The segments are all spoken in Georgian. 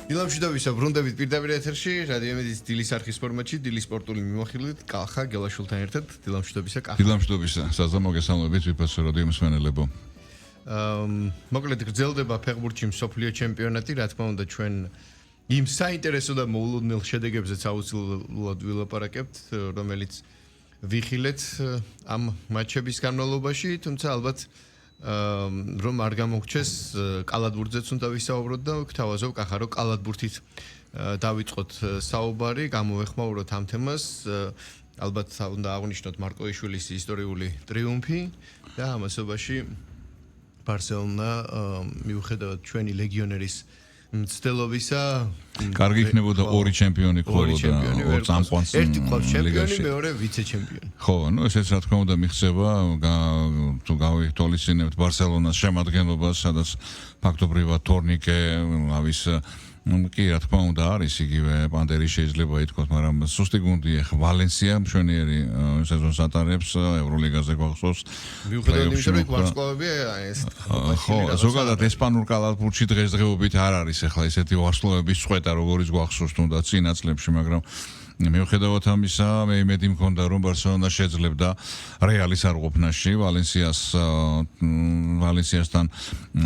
დილამშვიდობისა ბრუნდებით პირდაპირ ეთერში რადიო მედიის დილის არხის ფორმატში დილის სპორტული მიმოხილვით კალხა გელაშვილთან ერთად დილამშვიდობისა კალხა დილამშვიდობისა საზამო გესალმებით ვიფასო რადიო მსმენელებო მოკლედ გრძელდება ფეხბურთში მსოფლიო ჩემპიონატი რა თქმა უნდა ჩვენ იმ საინტერესო და მოულოდნელ შედეგებზეც აუცილებლად ვილაპარაკებთ რომელიც ვიხილეთ ამ მატჩების განმავლობაში თუმცა ალბათ რომ არ გამოგჩეს კალათბურთზეც უნდა ვისაუბროთ და გთავაზობ კახა რომ კალათბურთით დავიწყოთ საუბარი გამოვეხმაუროთ ამ თემას ალბათ უნდა აღვნიშნოთ მარკოიშვილის ისტორიული ტრიუმფი და ამასობაში ბარსელონა მიუხედავად ჩვენი ლეგიონერის მცდელობისა კარგი იქნებოდა ორი ჩემპიონი ქოლოდა ერთი კლუბ ჩემპიონი მეორე ვიცე ჩემპიონი ხო ну ესეც რა თქმა უნდა მიღწევა თუ გავითვალისწინებთ ბარსელონას შემადგენლობას სადაც ფაქტობრივად თორნიკე ავის კი რა თქმა უნდა არის იგივე პანდერი შეიძლება ითქვას მაგრამ სუსტი გუნდი ახ ვალენსია მშვენიერი სეზონს ატარებს ევროლიგაზე გვახსოვს მიუხედავად იმისა რომ ვარსკვლავები ეს ხო ზოგადად ესპანურ კალათბურთში დღესდღეობით არ არის ახლა ესეთი ვარსკვლავების წვეტა როგორიც გვახსოვს თუნდაც წინა წლებში მაგრამ მიუხედავად ამისა მე იმედი მქონდა რომ ბარსელონა შეძლებდა რეალის არყოფნაში ვალენსიასთან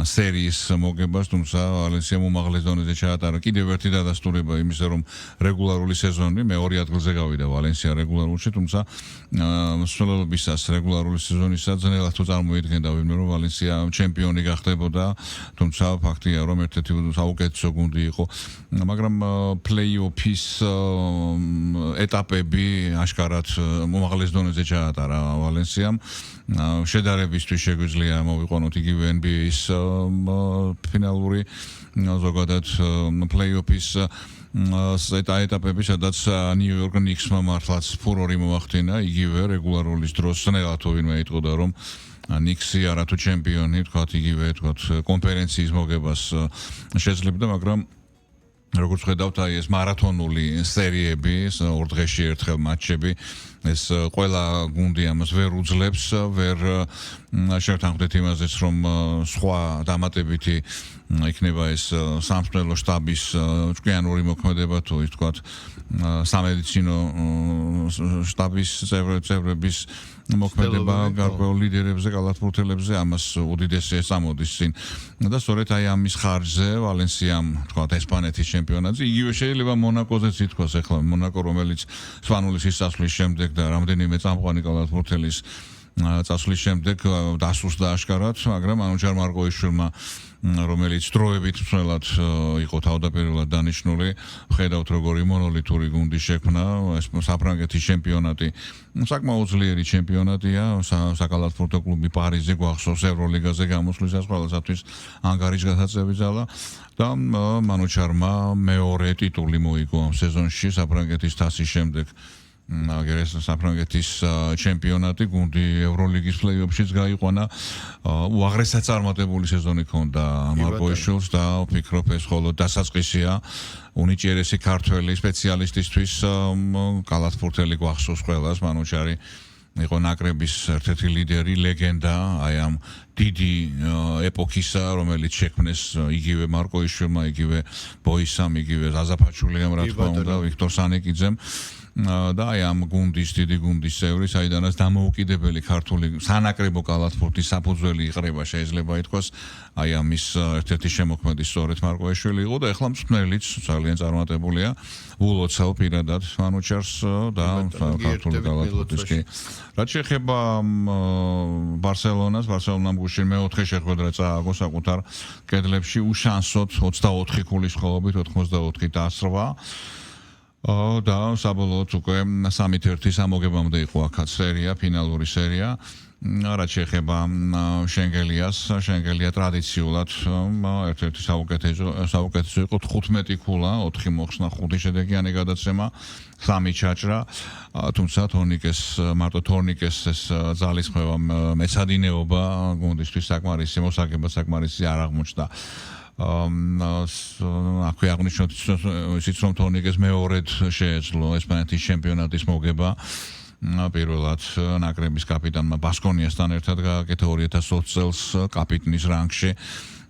სერიის მოგებას თუმცა ვალენსიამ უმაღლეს დონეზე ჩაატარა კიდევ ერთი დადასტურება იმისა რომ რეგულარული სეზონი მეორე ადგილზე გავიდა ვალენსია რეგულარულში თუმცა მსვლელობისას რეგულარული სეზონისა ძნელად თუ წარმოიდგენდა ვინმე რომ ვალენსია ჩემპიონი გახდებოდა თუმცა ფაქტია რომ ერთ-ერთი საუკეთესო გუნდი იყო მაგრამ პლეი-ოფის ეტაპები აშკარად უმაღლეს დონეზე ჩაატარა ვალენსიამ შედარებისთვის შეგვიძლია მოვიყვანოთ იგივე NBA-ის ფინალური ზოგადად პლეი-ოფის ეტაპები სადაც ნიუ-იორკ ნიქსმა მართლაც ფურორი მოახდინა იგივე რეგულარულის დროს ნელად ვინმე იტყოდა რომ ნიქსი არათუ ჩემპიონი თქვათ იგივე თქვათ კონფერენციის მოგებას შეძლებდა მაგრამ როგორც ხედავთ აი ეს მარათონული სერიები ორ დღეში ერთხელ მატჩები ეს ყველა გუნდი ამას ვერ უძლებს ვერ შევთანხმდეთ იმაზეც რომ სხვა დამატებითი იქნება ეს სამსწავლო შტაბის ჭკვიანური მოქმედება თუ ის თქვათ სამედიცინო შტაბის წევრების მოქმედება გარკვეულ ლიდერებზე კალათბურთელებზე ამას უდიდესი წამოდის წინ და სწორედ აი ამის ხარჯზე ვალენსიამ თქვათ ესპანეთის ჩემპიონატზე იგივე შეიძლება მონაკოზეც ითქვას ახლა მონაკო რომელიც სპანულის ისწავლის შემდეგ და რამდენიმე წამყვანი კალათბურთელის წასვლის შემდეგ დასუსტდა აშკარად მაგრამ ანუჩარ მარკოიშვილმა რომელიც დროებით მსვლელად იყო თავდაპირველად დანიშნული ხედავთ როგორი მონოლითური გუნდი შექმნა ეს საფრანგეთის ჩემპიონატი საკმაოდ ძლიერი ჩემპიონატია საკალათბურთო კლუბი პარიზი გვახსოვს ევროლიგაზე გამოსვლისას ყველასათვის ანგარიშ გასაწევი ძალა და მანუჩარმა მეორე ტიტული მოიგო ამ სეზონში საფრანგეთის თასის შემდეგ აგერეს საფრანგეთის ჩემპიონატი გუნდი ევროლიგის პლეი-ოფშიც გაიყვანა უაღრესად წარმატებული სეზონი ჰქონდა მარკოიშვილს და ვფიქრობ ეს მხოლოდ დასაწყისია უნიჭიერესი ქართველი სპეციალისტისთვის კალათბურთელი გვახსოვს ყველას მანუჩარი იყო ნაკრების ერთ-ერთი ლიდერი ლეგენდა აი ამ დიდი ეპოქისა რომელიც შექმნეს იგივე მარკოიშვილმა იგივე ბოისამ იგივე ზაზაფაჩულიამ რა თქმა უნდა ვიქტორ სანიკიძემ და აი ამ გუნდის დიდი გუნდის წევრი საიდანაც დამოუკიდებელი ქართული სანაკრებო კალათბურთის საფუძველი იყრება შეიძლება ითქვას აი ამის ერთ-ერთი შემოქმედი სწორედ მარკოიშვილი იყო და ახლა მსმენელიც ძალიან წარმატებულია ულოცავ პირადად მანუჩარს და ქართული კალათბურთის კი რაც შეეხება ბარსელონამ გუშინ მეოთხე შეხვედრა წააგო საკუთარ კედლებში უშანსოდ 24 ქულის ხალობით 84 დასრვა და საბოლოოდ უკვე 3-1 სამოგებამდე იყო აქაც სერია, ფინალური სერია. რაც შეეხება შენგელია ტრადიციულად ერთ-ერთი საუკეთესო იყო 15 ქულა, 4 მოხსნა, 5 შედეგიანი გადაცემა, 3 ჩაჭრა, თუმცა მარტო თორნიკეს ეს ძალისხმევა მეცადინეობა გუნდისთვის საკმარისი მოსაგება საკმარისი არ აღმოჩნდა. აქვე აღნიშნოთ ისიც რომ თორნიკეს მეორედ შეეძლო ესპანეთის ჩემპიონატის მოგება. პირველად ნაკრების კაპიტანმა ბასკონიასთან ერთად გააკეთა 2020 წელს კაპიტნის რანგში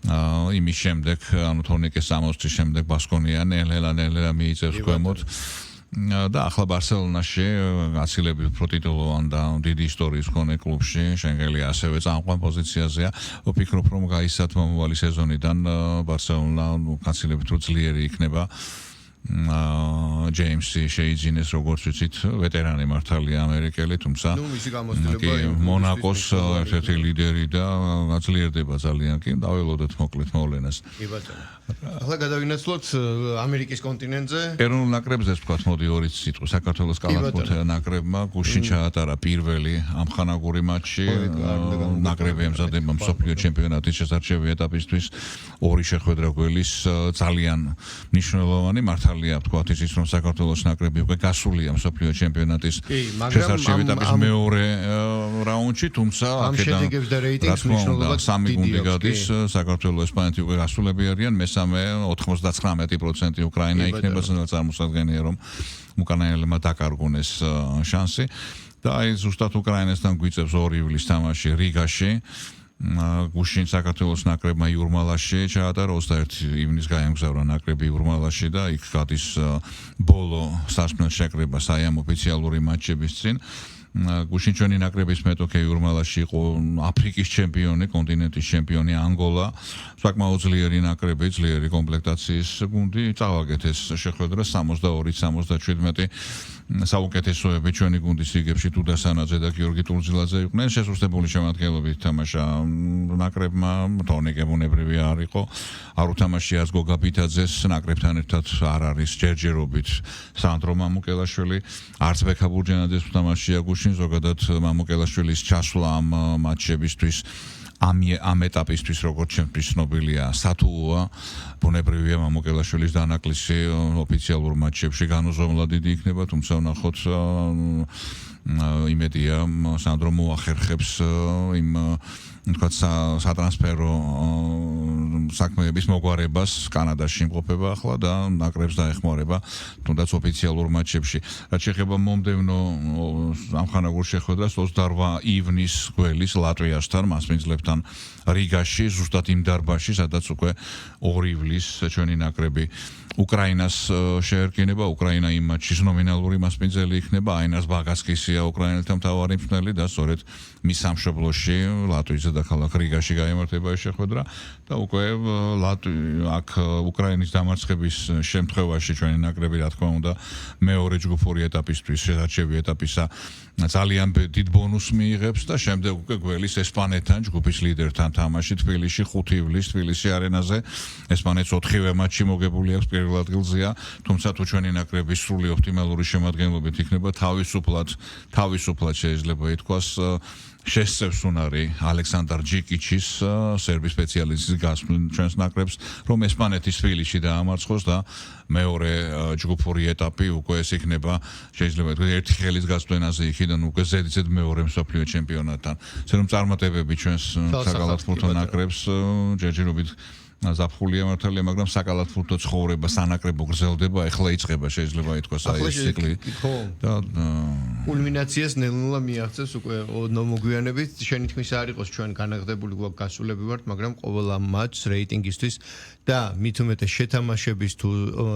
იმის შემდეგ, ანუ თორნიკეს 60-ის შემდეგ ბასკონია ნელ-ნელა მიიწევს ქვემოთ. და ახლა ბარსელონაში გაცილებით უფრო ტიტულოვან და დიდი ისტორიის მქონე კლუბში შენგელი ასევე წამყვან პოზიციაზეა. ვფიქრობ რომ გაისათ მომავალი სეზონიდან ბარსელონა გაცილებით უფრო ძლიერი იქნება. ჯეიმსი შეიძინეს როგორც ვიცით ვეტერანი მართალია ამერიკელი თუმცა მონაკოს ერთ-ერთი ლიდერი და გაძლიერდება ძალიან კი დაველოდეთ მოკლედ მოვლენას. კი ბატონო. ახლა გადავინაცვლოთ ამერიკის კონტინენტზე. ეროვნულ ნაკრებზე ვთქვათ მოდი ორი სიტყვა საქართველოს კალათბურთელ ნაკრებმა გუშინ ჩაატარა პირველი ამხანაგური მატჩი ნაკრები ემზადება მსოფლიო ჩემპიონატის შესარჩევი ეტაპისთვის ორი შეხვედრა გველის ძალიან მნიშვნელოვანი მართალია ვთქვათ ისიც რომ საქართველოს ნაკრები უკვე გასულია მსოფლიო ჩემპიონატის შესარჩევი ეტაპის მეორე რაუნდში თუმცა აქედან რა თქმა უნდა სამი გუნდი გადის საქართველოს ესპანეთი უკვე გასულები არიან მესამე 99% უკრაინა იქნება წარმოსადგენია რომ უკრაინელებმა დაკარგუნეს შანსი და აი ზუსტად უკრაინასთან გვიწევს 2 ივლისს თამაში რიგაში გუშინ საქართველოს ნაკრებმა იურმალაში ჩაატარა 21 ივნისს გაემგზავრა ნაკრები იურმალაში და იქ გადის ბოლო სასმელ შეკრება საიამ ოფიციალური მატჩების წინ გუშინ ჩვენი ნაკრების მეტოქე იურმალაში იყო აფრიკის ჩემპიონი, კონტინენტის ჩემპიონი ანგოლა, საკმაოდ ძლიერი ნაკრები, ძლიერი კომპლექტაციის გუნდი, წავაგეთ ეს შეხვედრა 62-77 საუკეთესოები ჩვენი გუნდის რიგებში თუდასანაძე და გიორგი ტურძილაძე იყვნენ, შესუსტებული შემადგენლობით თამაშა ნაკრებმა, თორნიკე ბუნებრივი არ იყო, არ უთამაშია გოგა ბითაძეს ნაკრებთან ერთად არ არის ჯერჯერობით სანდრო მამუკელაშვილი, არც ბექა ბურჯანაძეს უთამაშია გუშინ ზოგადად მამუკელაშვილის ჩასვლა ამ მატჩებისთვის ამ ეტაპისთვის როგორც ჩემთვის ცნობილია სათუოა ბუნებრივია მამუკელაშვილის დანაკლისი ოფიციალურ მატჩებში განუზომლად დიდი იქნება თუმცა ვნახოთ იმედია სანდრო მოახერხებს იმ თქვა სატრანსფერო საქმეების მოგვარებას კანადაში იმყოფება ახლა და ნაკრებს დაეხმარება თუნდაც ოფიციალურ მატჩებში. რაც შეეხება მომდევნო ამხანაგურ შეხვედრას 28 ივნისს გველის ლატვიასთან მასპინძლებთან რიგაში ზუსტად იმ დარბაზში სადაც უკვე 2 ივლისს ჩვენი ნაკრები უკრაინას შეერკინება უკრაინა იმ მატჩის ნომინალური მასპინძელი იქნება აინას ბაგასკისია უკრაინელთა მთავარი მწვრთნელი და სწორედ მის სამშობლოში ლატვიის დედაქალაქ რიგაში გაიმართება ეს შეხვედრა და უკვე აქ უკრაინის დამარცხების შემთხვევაში ჩვენი ნაკრები რა თქმა უნდა მეორე ჯგუფური ეტაპისთვის შესარჩევი ეტაპისა ძალიან დიდ ბონუსს მიიღებს და შემდეგ უკვე გველის ესპანეთთან ჯგუფის ლიდერთან თამაში თბილისში 5 ივლისს თბილისის არენაზე ესპანეთს 4-ვე მატჩი მოგებული აქვს პირველ ადგილზეა თუმცა თუ ჩვენი ნაკრები სრული ოპტიმალური შემადგენლობით იქნება თავისუფლად შეიძლება ითქვას შესწევს უნარი ალექსანდრ ჯიკიჩის სერბი სპეციალისტის გასვლით ჩვენს ნაკრებს რომ ესპანეთის თბილისში დაამარცხოს და მეორე ჯგუფური ეტაპი უკვე ეს იქნება შეიძლება ითქვას ერთი ხელის გასვლენაზე იქიდან უკვე ზედიზედ მეორე მსოფლიო ჩემპიონატთან ესე რომ წარმატებები ჩვენს საკალათბურთო ნაკრებს ჯერჯერობით ზაფხულია მართალია, მაგრამ საკალათბურთო ცხოვრება სანაკრებო გრძელდება, ეხლა იწყება შეიძლება ითქვას აი ეს ციკლი. და კულმინაციას ნელ-ნელა მიაღწევს უკვე მოგვიანებით. შენი თქმის არ იყოს ჩვენ განაღდებული გვაქვს გასულები ვართ, მაგრამ ყოველ ამ მატჩს რეიტინგისთვის და მით უმეტეს შეთამაშების თუ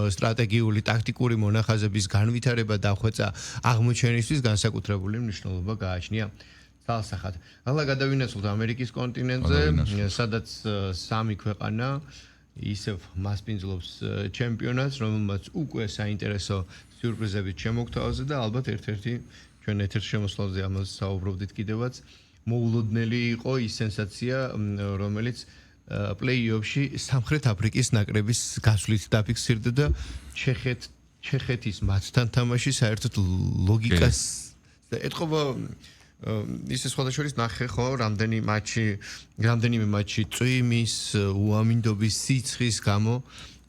სტრატეგიული ტაქტიკური მონახაზების განვითარება და ხვეწა აღმოჩენისთვის განსაკუთრებული მნიშვნელობა გააჩნია. Salsahat. Alla გადავინაცვლოთ ამერიკის კონტინენტზე, სადაც სამი ქვეყანა ისევ მასპინძლობს ჩემპიონატს, რომელმაც უკვე საინტერესო სიურპრიზებით შემოგთავაზა და ალბათ ერთ-ერთი ჩვენ ეთერ შემოსვლაზე ამას საუბრობდით კიდევაც მოულოდნელი იყო ის სენსაცია, რომელიც პლეი-ოფში სამხრეთ აფრიკის ნაკრების გასვლით დაფიქსირდა და ჩეხეთის მათთან თამაში საერთოდ ლოგიკას ეთყობა ის სხვადასხვა ნახე ხო რამდენიმე მატჩი წვიმის უამინდობის სიცხის გამო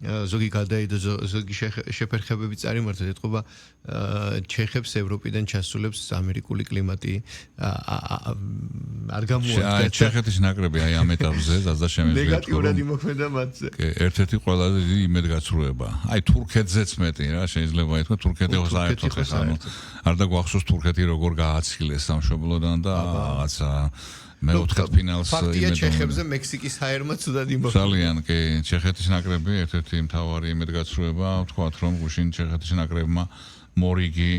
ზოგი გადაიდო ზოგი შეფერხებები წარიმართა ეთყობა ჩეხებს ევროპიდან ჩასულებს ამერიკული კლიმატი არ გამოაჩნდა ჩეხეთის ნაკრები აი ამ ეტაპზე ზაზა შემეძლია ნეგატიურად იმოქმედა მათზე ერთ-ერთი ყველაზე დიდი იმედგაცრუება აი თურქეთზეც მეტი რა შეიძლება ითქვა თურქეთი საერთოდ არ და გვახსოვს თურქეთი როგორ გააცილეს სამშობლოდან და რაღაცა მეოთხედფინალს ფაქტია ჩეხებზე მექსიკის ჰაერმა ცუდად იმოხდა. ძალიან კი, ჩეხეთის ნაკრები ერთ-ერთი მთავარი იმედგაცრუება, ვთქვათ რომ გუშინ ჩეხეთის ნაკრებმა მორიგი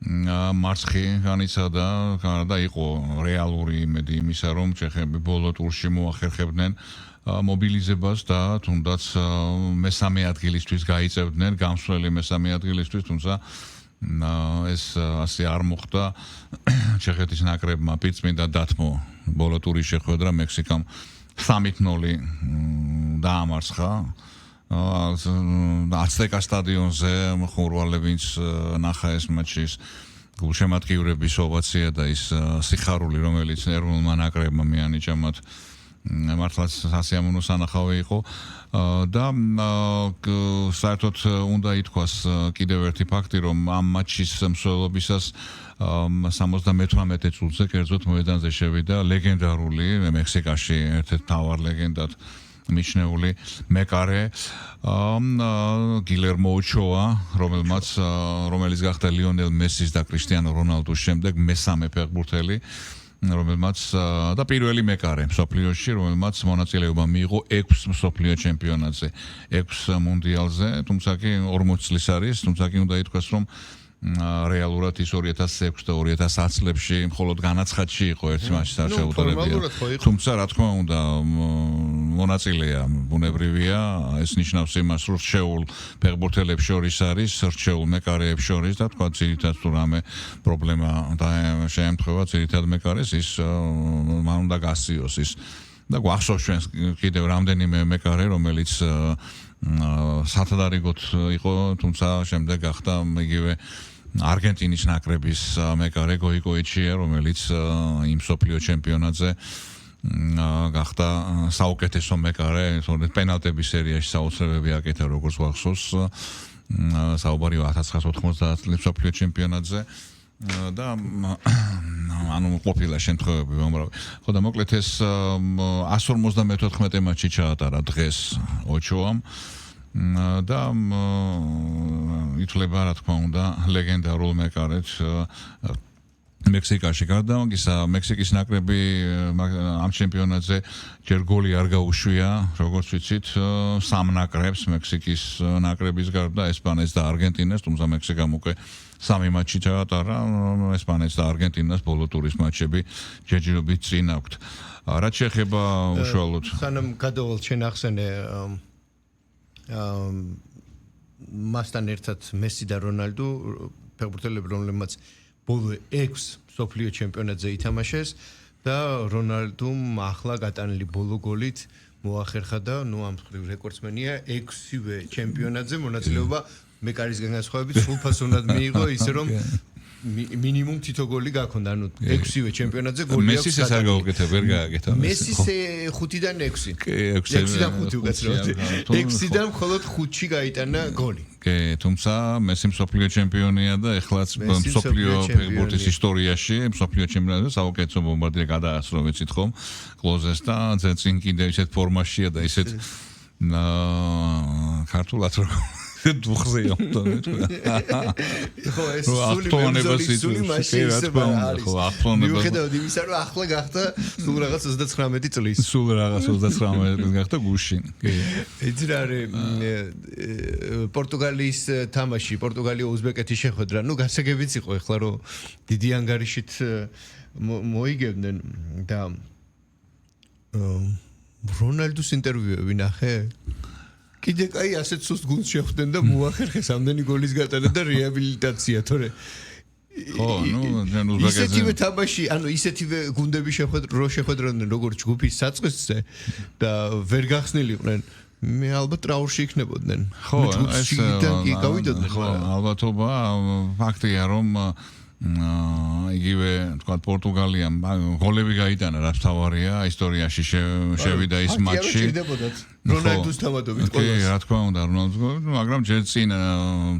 მარცხი განიცადა და იყო რეალური იმედი იმისა რომ ჩეხები ბოლო ტურში მოახერხებდნენ მობილიზებას და თუნდაც მესამე ადგილისთვის გაიწევდნენ გამსვლელი მესამე ადგილისთვის თუმცა ეს ასე არ მოხდა ჩეხეთის ნაკრებმა პირწმინდა დათმო ბოლო ტურის შეხვედრა მექსიკამ 3-0 დაამარცხა აცტეკა სტადიონზე ხურვალე ვინც ნახა ეს მატჩის გულშემატკივრების ოვაცია და ის სიხარული რომელიც ეროვნულმა ნაკრებმა მიანიჭა მათ მართლაც სასიამოვნო სანახავი იყო და საერთოდ უნდა ითქვას კიდევ ერთი ფაქტი რომ ამ მატჩის მსვლელობისას 78 წუთზე კერძოდ მოედანზე შევიდა ლეგენდარული მექსიკაში ერთ-ერთი მთავარ ლეგენდად მიჩნეული მეკარე გილერმო ოჩოა რომელიც გახდა ლიონელ მესის და კრისტიანო რონალდუს შემდეგ მესამე ფეხბურთელი რომელმაც და პირველი მეკარე მსოფლიოში რომელმაც მონაწილეობა მიიღო 6 მსოფლიო ჩემპიონატზე 6 მუნდიალზე თუმცა კი 40 წლის არის თუმცა კი უნდა ითქვას რომ რეალურად ის 2006 და 2010 წლებში მხოლოდ განაცხადში იყო ერთი მატჩი არ შეუტარებია თუმცა რა თქმა უნდა მონაწილეა ბუნებრივია ეს ნიშნავს იმას რომ რჩეულ ფეხბურთელებს შორის არის რჩეულ მეკარეებს შორის და თქვა ძირითადად თუ რამე პრობლემა და შეემთხვევა ძირითადად მეკარეს ის მან უნდა გასიოს ის და გვახსოვს ჩვენ კიდევ რამდენიმე მეკარე რომელიც სათადარიგოდ იყო თუმცა შემდეგ გახდა იგივე არგენტინის ნაკრების მეკარე გოიკოიჩია რომელიც იმ მსოფლიო ჩემპიონატზე გახდა საუკეთესო მეკარე პენალტების სერიაში საოცრებები აკეთა როგორც გვახსოვს საუბარი 1990 წლის მსოფლიო ჩემპიონატზე და ანუ ყოფილა შემთხვევები უამრავი. ხო და მოკლედ ეს 154 მატჩი ჩაატარა დღეს ოჩოამ და ითვლება რა თქმა უნდა ლეგენდარულ მეკარედ მექსიკაში გარდამაგისა მექსიკის ნაკრები ამ ჩემპიონატზე ჯერ გოლი არ გაუშვია როგორც ვიცით სამ ნაკრებს მექსიკის ნაკრების გარდა ესპანეთს და არგენტინას თუმცა მექსიკამ უკვე სამი მატჩი ჩაატარა ესპანეთს და არგენტინას ბოლო ტურის მატჩები ჯერჯერობით წინ აქვთ რაც შეეხება უშუალოდ სანამ გადავალ ჩვენ ახსენე მასთან ერთად მესი და რონალდუ ფეხბურთელები რომლებმაც ბოლო 6 მსოფლიო ჩემპიონატზე ითამაშეს და რონალდუმ ახლა გატანილი ბოლო გოლით მოახერხა და ნუ ამ მხრივ რეკორდსმენია 6-ვე ჩემპიონატზე მონაწილეობა მეკარის განსხვავებით სულფას უნდა მიიღო ისე რომ მინიმუმ თითო გოლი გაქონდა ანუ 6-ვე ჩემპიონატზე გოლი აქვს მესის არ გაუკეთებ ვერ გააკეთა მესის 5-დან 6 6-დან 5 უკაცრავად 6-დან მხოლოდ 5-ში გაიტანა გოლი კი თუმცა მესი მსოფლიო ჩემპიონია და ეხლაც მსოფლიო ფეხბურთის ისტორიაში მსოფლიო ჩემპიონატზე საუკეთესო ბომბარდირი გადაასწრო ვიცით ხომ კლოზეს და წინ კიდევ ისეთ ფორმაშია და ისეთ ქართულად როგორ დუხზეა ხო ეს სული მაშინ არის მიუხედავად იმისა რომ ახლა გახდა სულ რაღაც 39 წლის სულ რაღაც 39 წლის გახდა გუშინ იცი რა არის პორტუგალიის თამაში პორტუგალია უზბეკეთის შეხვედრა ნუ გასაგებიც იყო ახლა რომ დიდი ანგარიშით მოიგებდნენ და რონალდუს ინტერვიუები ნახე კიდე კაი ასეთ სუსტ გუნდს შეხვდნენ და მოახერხეს ამდენი გოლის გატანა და რეაბილიტაცია თორე ხო ნუ ჩვენ უზბეკეთზე ისეთივე თამაში ანუ ისეთივე გუნდები შეხვედროდნენ როგორც ჯგუფის საწყისზე და ვერ გახსნილიყვნენ მე ალბათ ტრაურში იქნებოდნენ ხო ეს კი გავიდოდნენ ხო ალბათობა ფაქტია რომ იგივე თქვა პორტუგალიამ გოლები გაიტანა რაც თავარია ისტორიაში შევიდა ის მატჩი რონალდოს თამადობით კი, რა თქმა უნდა, რონალდოს, მაგრამ ჯერ წინ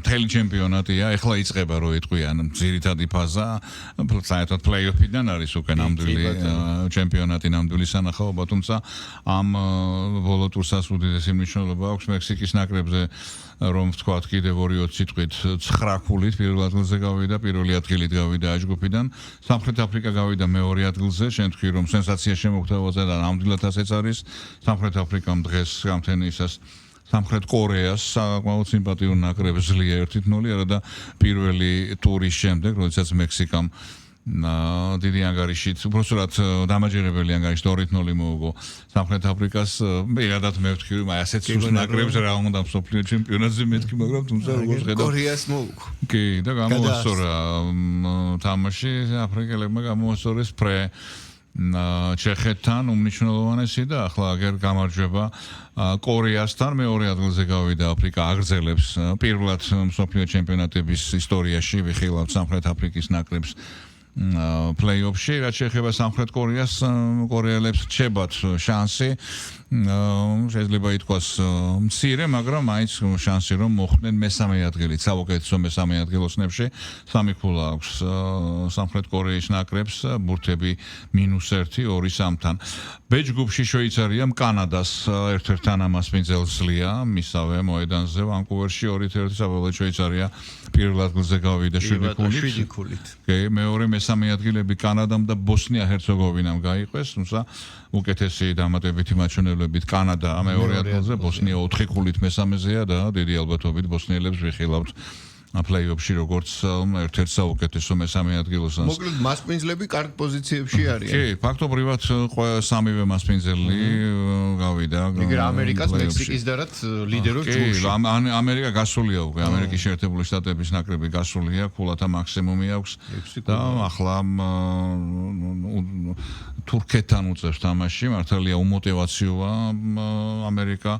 მთელი ჩემპიონატია, ეხლა იწყება რო იტყვიან ძირითადი ფაზა, საერთოდ პლეი-ოფიდან არის უკვე ნამდვილი ჩემპიონატი, ნამდვილი სანახაობა, თუმცა ამ ბოლო ტურსაც უდიდესი მნიშვნელობა აქვს მექსიკის ნაკრებზე, რომ ვთქვათ კიდევ 2-20 სიტყვით 9 ქულით პირველ ადგილზე გავიდა, პირველი ადგილით გავიდა A ჯგუფიდან, სამხრეთ აფრიკა გავიდა მეორე ადგილზე, შენ თქვი რომ სენსაცია შემოგთავაზა და ნამდვილად ასეც არის, სამხრეთ აფრიკამ დღეს გამთენისას სამხრეთ კორეას საკმაოდ სიმპათიურ ნაკრებს ძლია 1-0, არა და პირველი ტურის შემდეგ, როდესაც მექსიკამ დიდი ანგარიშით, უბრალოდ დამაჯერებელი ანგარიშით 2-0 მოუგო სამხრეთ აფრიკას. პირადად მე ვთქვი, რომ ასეთ სულ ნაკრებს რა უნდა მსოფლიო ჩემპიონატზე მეთქი, მაგრამ თუმცა როგორც ხედავ კორეას მოუგო. კი, და გამოასწორა თამაში აფრიკელებმა გამოასწორეს პრე ჩეხეთთან უმნიშვნელოვანესი და ახლა აგერ გამარჯვება კორეასთან მეორე ადგილზე გავიდა აფრიკა აგრძელებს პირველად მსოფლიო ჩემპიონატების ისტორიაში ვიხილავთ სამხრეთ აფრიკის ნაკრებს პლეი-ოფში რაც შეეხება სამხრეთ კორეას კორეელებს რჩებათ შანსი შეიძლება ითქვას მცირე მაგრამ მაინც შანსი რომ მოხვდნენ მესამე ადგილით საუკეთესო მესამე ადგილოს ნებში სამი ქულა აქვს სამხრეთ კორეის ნაკრებს ბურთები -1 2-3-თან B ჯგუფში შვეიცარიამ კანადას ერთ-ერთ თანამასპინძელს ძლია მისავე მოედანზე ვანკუვერში 2-1 საბოლოოდ შვეიცარია პირველ ადგილზე გავიდა 7 ქულით კი მეორე მესამე ადგილები კანადამ და ბოსნია-ჰერცეგოვინამ გაიყვეს თუმცა უკეთესი დამატებითი მაჩვენებლებით კანადა მეორე ადგილზე ბოსნია 4 ქულით მესამეზეა და დიდი ალბათობით ბოსნიელებს ვიხილავთ პლეი-ოფში როგორც ერთ-ერთ საუკეთესო მესამე ადგილოს. მოკლედ მასპინძლები კარგ პოზიციებში არიან. კი, ფაქტობრივად სამივე მასპინძელი გავიდა. იგი ამერიკას, მექსიკის და რაც ლიდერობს ჯგუფში. კი, ამერიკა გასულია უკვე, ამერიკის შეერთებული შტატების ნაკრები გასულია, ქულათა მაქსიმუმი აქვს და ახლა თურქეთთან უწევს თამაში, მართალია უმოტივაციოა ამერიკა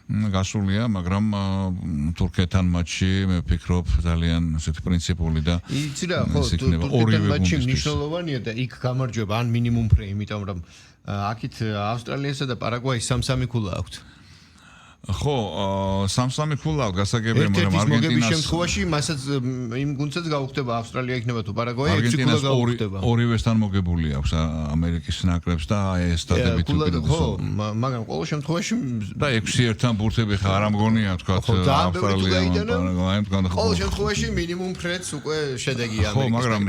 გასულია, მაგრამ თურქეთთან მატჩი მე ვფიქრობ ძალიან ესეთი პრინციპული და იცი რა, ხო, თურქეთთან მატჩი მნიშვნელოვანია და იქ გამარჯვება ან მინიმუმ ფრე, იმიტომ რომ აქეთ ავსტრალიასა და პარაგვაის 3-3 ქულა აქვთ. ხო, 3-3 ქულა აქვს გასაგებია, მაგრამ არგენტინას შემთხვევაში მასაც იმ გუნდსაც გაუხდება ავსტრალია იქნება თუ პარაგვაი 6 ქულა გაუხდება. ორივესთან მოგებული აქვს ამერიკის ნაკრებს და ეს სტატებით უკიდურეს. ხო, მაგრამ ყოველ შემთხვევაში და 6-1-თან ბურთები ხარ არ მგონია თქვა ავსტრალია ყოველ შემთხვევაში მინიმუმ ფრეც უკვე შედეგია ამერიკის. ხო, მაგრამ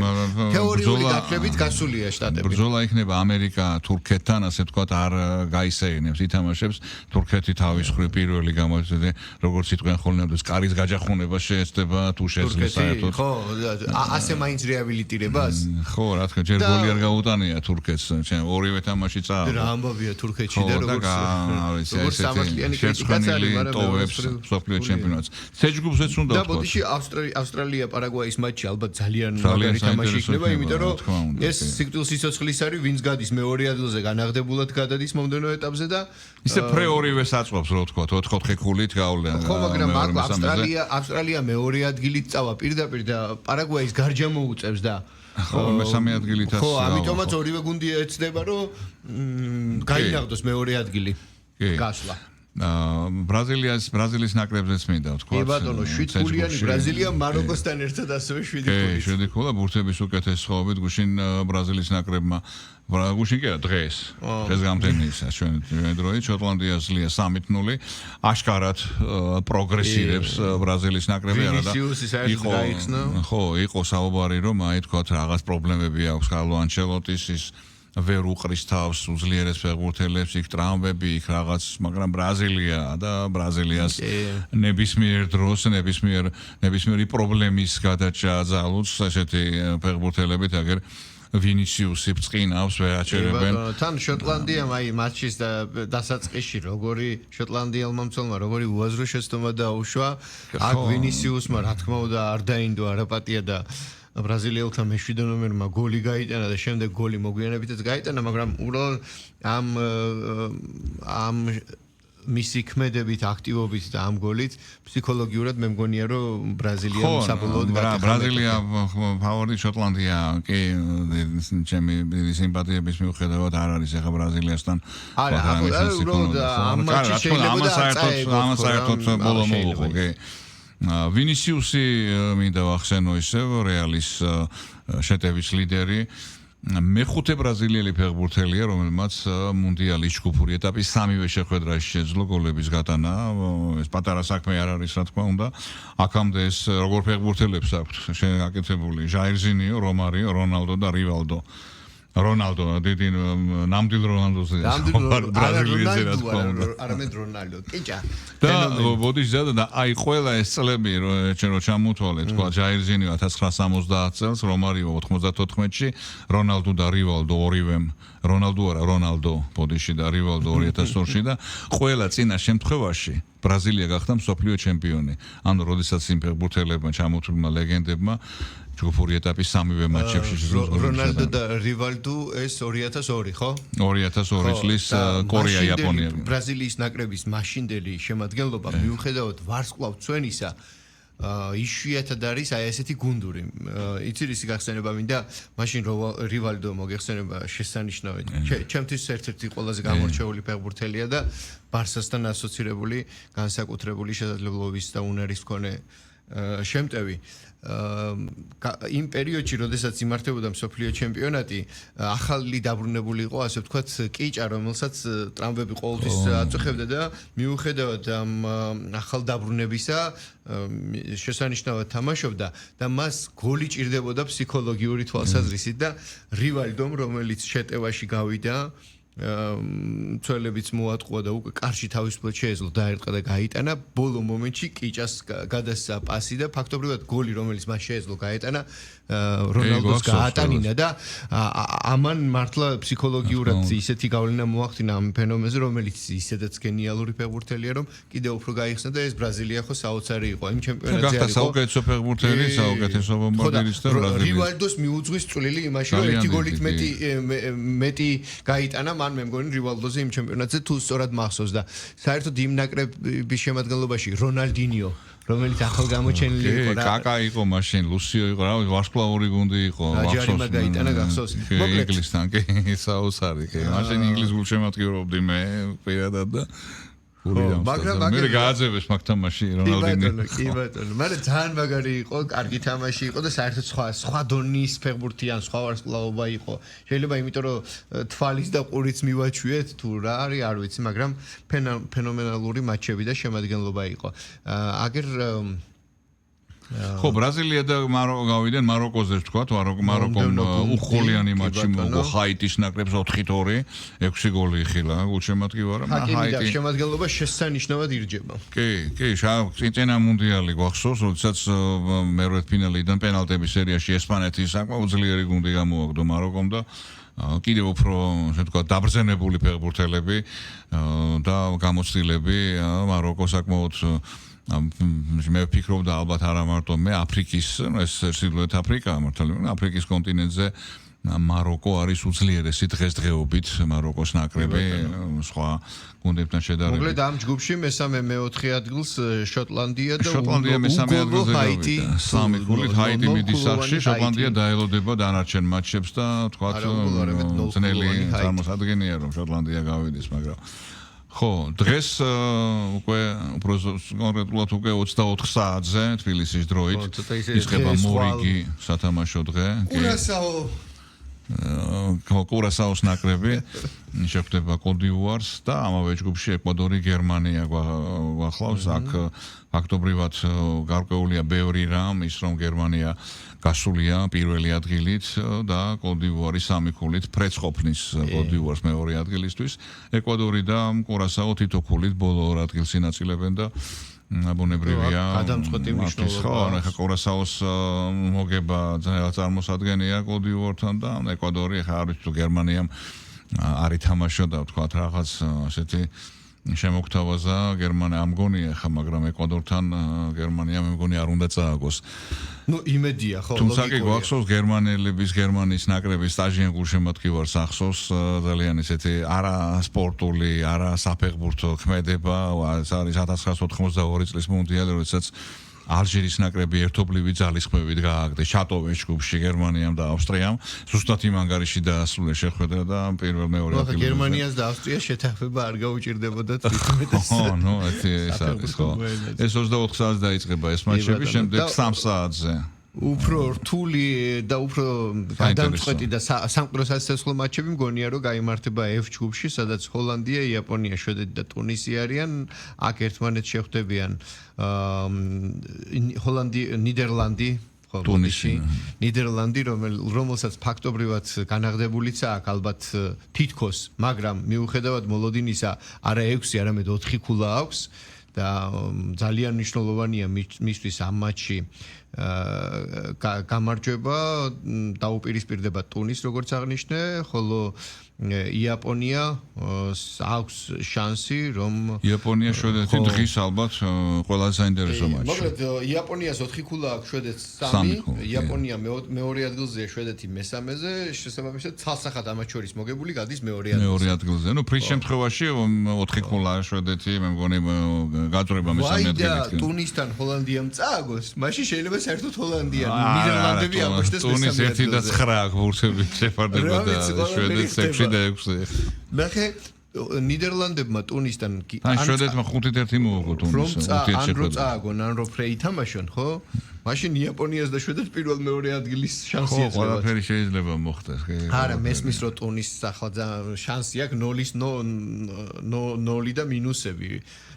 თეორიული გაფრებით გასულია შტატები. ბრძოლა იქნება ამერიკა თურქეთთან, ასე თქვა არ გაისეინებს ითამაშებს თურქეთი თავის მხრივ პირველი გამოიწვია როგორც იტყვიან ხოლმე კარის გაჯახუნება შეეცდება თუ შეძლეს საერთოდ ხო ასე მაინც რეაბილიტირებას ხო რა თქმა ჯერ გოლი არ გაუტანია თურქეთს ორივე თამაში წააგო რა ამბავია თურქეთში და როგორც სამართლიანი კრიტიკაც არის მაგრამ ტოვებს მსოფლიო ჩემპიონატს C ჯგუფზეც უნდა და ბოდიში ავსტრალია პარაგვაის მატჩი ალბათ ძალიან მაგარი თამაში იქნება იმიტომ რომ ეს სიკვდილის სიცოცხლის არის ვინც გადის მეორე ადგილზე განაღდებულად გადადის მომდენო ეტაპზე და ისე პრე ორივეს აწვავს რო თქვა 4 ქულით გავლენ. ხო, მაგრამ ავსტრალია მეორე ადგილით წავა პირდაპირ და პარაგვაის გარჯამო უწევს და ხო, მესამე ადგილითაც. ხო, ამიტომაც ორივე გუნდი ეცდება რომ გაინაღდოს მეორე ადგილი. გასვლა. ბრაზილიის ნაკრებზეც მინდა ვთქვა. კი ბატონო, 7 ქულიანი ბრაზილია მაროკოსთან ერთად ასევე 7 ქულით. 7 ქულა ბურთების უკეთეს ხოვებით გუშინ ბრაზილიის ნაკრებმა გუშინ კი არა დღეს გამთენიისა ჩვენ დროით შოტლანდიას ძლია 3-0 აშკარად პროგრესირებს ბრაზილიის ნაკრები არა და იყო საუბარი რომ აი თქვა რაღაც პრობლემები აქვს კარლო ანჩელოტის ის ვერ უყრის თავს უძლიერეს ფეხბურთელებს იქ ტრამვები იქ რაღაც მაგრამ ბრაზილია და ბრაზილიას ნებისმიერ დროს ნებისმიერი პრობლემის გადაჭრა ძალუც ესეთი ფეხბურთელებით აგერ ვინიციუსი ბრწყინავს ვეაჩერებენ თან შოტლანდიამ აი მატჩის დასაწყისში როგორი შოტლანდიელმა მცველმა როგორი უაზრო შეცდომა დაუშვა აქ ვინიციუსმა რა თქმა უნდა არ დაინდო არაპატია და ბრაზილიელთა მე-7 ნომერმა გოლი გაიტანა და შემდეგ გოლი მოგვიანებითაც გაიტანა მაგრამ უბრალოდ ამ მისი ქმედებით, აქტივობით და ამ გოლით ფსიქოლოგიურად მე მგონია რომ ბრაზილიამ საბოლოოდ გატეხა. ბრაზილია ფავორიტი შოტლანდია, კი, ჩემი სიმპათიების მიუხედავად არ არის ახლა ბრაზილიასთან. არა, უბრალოდ ამ მატჩში შეიძლება ამას საერთოდ ბოლო მოუღო, კი. ვინისიუსი მინდა ვახსენო ისევ რეალის შეტევის ლიდერი. მეხუთე ბრაზილიელი ფეხბურთელია, რომელმაც მუნდიალის ჯგუფური ეტაპის სამივე შეხვედრაში შეძლო გოლების გატანა. ეს პატარა საქმე არ არის, რა თქმა უნდა. აქამდე ეს როგორ ფეხბურთელებს აქვთ შეგაკეთებული ჟაირზინიო, რომარიო, რონალდო და რივალდო. რონალდო, დიდი ნამდვილ რონალდოზე ბრაზილიაზე რა თქმა უნდა. არამედ რონალდო, კიჭა. და ბოდიში ზადა და აი ყველა ეს წლები რო ჩამოთვალე, თქვა ჟაირზინიო 1970 წელს, რომარიო 94-ში, რონალდო და რივალდო ორივემ, რონალდო არა, რონალდო ბოდიში და რივალდო 2002-ში და ყველა წინა შემთხვევაში ბრაზილია გახდა მსოფლიო ჩემპიონი. ანუ როდესაც იმ ფეხბურთელებმა ჩამოთვლილმა ლეგენდებმა ჯგუფური ეტაპის სამივე მატჩებში რონალდო და რივალდო ეს 2002 ხო? 2002 წლის კორეა იაპონია. ბრაზილიის ნაკრების მაშინდელი შემადგენლობა მიუხედავად ვარსკვლავ ცვენისა იშვიათად არის აი ესეთი გუნდური. იცი რისი გახსენება მინდა? მაშინ რივალდო მოგეხსენება შესანიშნავად. ჩემთვის ერთ-ერთი ყველაზე გამორჩეული ფეხბურთელია და ბარსასთან ასოცირებული განსაკუთრებული შესაძლებლობის და უნარის მქონე შემტევი. იმ პერიოდში, როდესაც იმართებოდა მსოფლიო ჩემპიონატი, ახალი დაბრუნებული იყო, ასე ვთქვათ, კიჭა, რომელსაც ტრამვები ყოველთვის აწუხებდა და მიუხედავად ამ ახალ დაბრუნებისა, შესანიშნავად თამაშობდა და მას გოლი ჭირდებოდა ფსიქოლოგიური თვალსაზრისით და რივალდომ, რომელიც შეტევაში გავიდა, ცველებიც მოატყუა და უკვე კარში თავისუფლად შეეძლო დაერტყა და გაიტანა ბოლო მომენტში კიჭას გადასცა პასი და ფაქტობრივად გოლი რომელიც მას შეეძლო გაეტანა რონალდოს გაატანინა და ამან მართლა ფსიქოლოგიურად ისეთი გავლენა მოახდინა ამ ფენომენზე რომელიც ისედაც გენიალური ფეხბურთელია რომ კიდევ უფრო გაიხსნა და ეს ბრაზილია ხო საოცარი იყო იმ ჩემპიონატზე გახდა საუკეთესო ფეხბურთელი საუკეთესო ბომბარდირი და ბრაზილია რივალდოს მიუძღვის წვლილი იმაში რომ ერთი გოლით მეტი გაიტანა მან მე მგონი რივალდოზე იმ ჩემპიონატზე თუ სწორად მახსოვს და საერთოდ იმ ნაკრების შემადგენლობაში რონალდინიო რომელიც ახალ გამოჩენილი იყო რა კაკა იყო მაშინ ლუსიო იყო რა ვარსკვლავური გუნდი იყო ვახსოვს გაიტანა გახსოვს მოკლედ ინგლისთან კი საოცარი კი მაშინ ინგლისს გულშემატკივრობდი მე პირადად და მაგრამ მე გააძევეს მაგ თამაში რონალდინო კი ბატონო მაგრამ ძალიან მაგარი იყო კარგი თამაში იყო და საერთოდ სხვა დონის ფეხბურთიან სხვა ვარსკვლავობა იყო შეიძლება იმიტომ რომ თვალის და ყურიც მივაჩვიეთ თუ რა არის არ ვიცი მაგრამ ფენომენალური მატჩები და შემადგენლობა იყო აგერ ხო ბრაზილია და გავიდნენ მაროკოზე ვთქვათ მაროკომ უხოლიანი მატჩი მოგო ჰაიტის ნაკრებს 4-2 6 გოლი იხილა გულშემატკივარა ჰაიტის შემადგენლობა შესანიშნავად ირჯება კი წინა მუნდიალი გვახსოვს როდესაც მერვედფინალიდან პენალტების სერიაში ესპანეთის საკმაოდ ძლიერი გუნდი გამოაგდო მაროკომ და კიდევ უფრო ასე ვთქვათ დაბრძენებული ფეხბურთელები და გამოცდილები მაროკო საკმაოდ მე ვფიქრობდა ალბათ არა მარტო მე აფრიკის ეს სილუეთ აფრიკაა მართალი აფრიკის კონტინენტზე მაროკო არის უძლიერესი დღესდღეობით მაროკოს ნაკრები სხვა გუნდებთან შედარებით. მოკლედ ამ ჯგუფში მესამე მეოთხე ადგილს შოტლანდია და შოტლანდია მესამე ადგილზე გავიდა. სამი გოლით ჰაიტი მიდის სახში, შოტლანდია დაელოდება დანარჩენ მატჩებს და თქვათ ძნელი წარმოსადგენია რომ შოტლანდია გავიდეს, მაგრამ ხო, დღეს უკვე კონკრეტულად უკვე 24 საათზე თბილისის დროით ისხება მორიგი სათამაშო დღე. კურასაოს ნაკრები შეხვდება კოდივუარს და ამავე ჯგუფში ეკვადორი გერმანია გვახლავს აქ ფაქტობრივად გარკვეულია ბევრი რამ ის რომ გერმანია გასულია პირველი ადგილით და კოდივუარი სამი ქულით ფრეც ყოფნის კოდივუარს მეორე ადგილისთვის ეკვადორი და კურასაო თითო ქულით ბოლო ორ ადგილს ინაწილებენ და აბუნებრივია გადამწყვეტი მნიშვნელობა ახლა კურასაოს მოგება ძალიან წარმოსადგენია კოდივუართან და ეკვადორი ახლა არის თუ გერმანიამ არ ითამაშო და ვთქვათ რაღაც ასეთი შემოგთავაზა გერმანია ამგონია ხა მაგრამ ეკვადორთან გერმანია მე მგონი არ უნდა წააგოს. ნუ იმედია ხო თუმცა კი გვახსოვს გერმანიის ნაკრების სტაჟიან გულშემატკივარს ახსოვს ძალიან ისეთი არა სპორტული, არა საფეხბურთო ქმედება, ეს არის 1992 წლის მუნდიალი, როდესაც ალჟირის ნაკრები ერთობლივი ძალისხმევით გააგდეს ჩატოვეს ჯგუფში გერმანიამ და ავსტრიამ. ზუსტად იმ ანგარიში დაასრულა შეხვედრა და პირველ მეორე ადგილზე. გერმანიას და ავსტრიას შეთანხმება არ გაუჭირდებოდა თვითმეტეს. ნუ ეს არის ხო. ეს 24 საათს დაიწყება ეს მაჩები, შემდეგ 3 საათზე. უფრო რთული და უფრო გადამწყვეტი და სამყაროს ასწავლო მატჩები მგონია რომ გაიმართება F ჯგუფში, სადაც ჰოლანდია, იაპონია, შვედეთი და ტუნისი არიან. აქ ერთმანეთს შეხვდებიან ნიდერლანდი, ტუნისი, ნიდერლანდი, რომელსაც ფაქტობრივად განაღდებულიც აქვს ალბათ თითქოს, მაგრამ მიუხედავად მოლოდინისა არა 6, არამედ 4 ქულა აქვს და ძალიან მნიშვნელოვანია მისთვის ამ მატჩში გამარჯვება დაუპირისპირდება ტუნის როგორც აღნიშნე, ხოლო იაპონია აქვს შანსი რომ იაპონია შვედეთი დღის ალბათ ყველაზე საინტერესო მატჩი. მაგრამ იაპონიას 4 ქულა აქვს შვედეთს 3, იაპონია მეორე ადგილზეა, შვედეთი მესამეზე, შესაბამისად ცალსახად ამათ შორის მოგებული გადის მეორე ადგილზე. ნუ ფრის შემთხვევაში 4 ქულაა შვედეთი, მე მგონი გაძრება მესამე ადგილით. ტუნისთან ჰოლანდიამ წააგოს, მაშინ შეიძლება საერთოდ ჰოლანდია ნიდერლანდები ამოშდეს მესამე ტუნის 1 და 9 აქვს ბურთები შეფარდება და შვედეთს 6 და 6. ნახე ნიდერლანდებმა ტუნისთან ან შვედეთმა 5-1 მოუგო ტუნის ან რო წააგონ ან რო ფრე ითამაშონ, ხო? მაშინ იაპონიას და შვედეთს პირველ მეორე ადგილის შანსი ეძლევა. ხო, ყველაფერი შეიძლება მოხდეს. არა, მესმის რო ტუნის ახლა შანსი აქვს 0 და მინუსები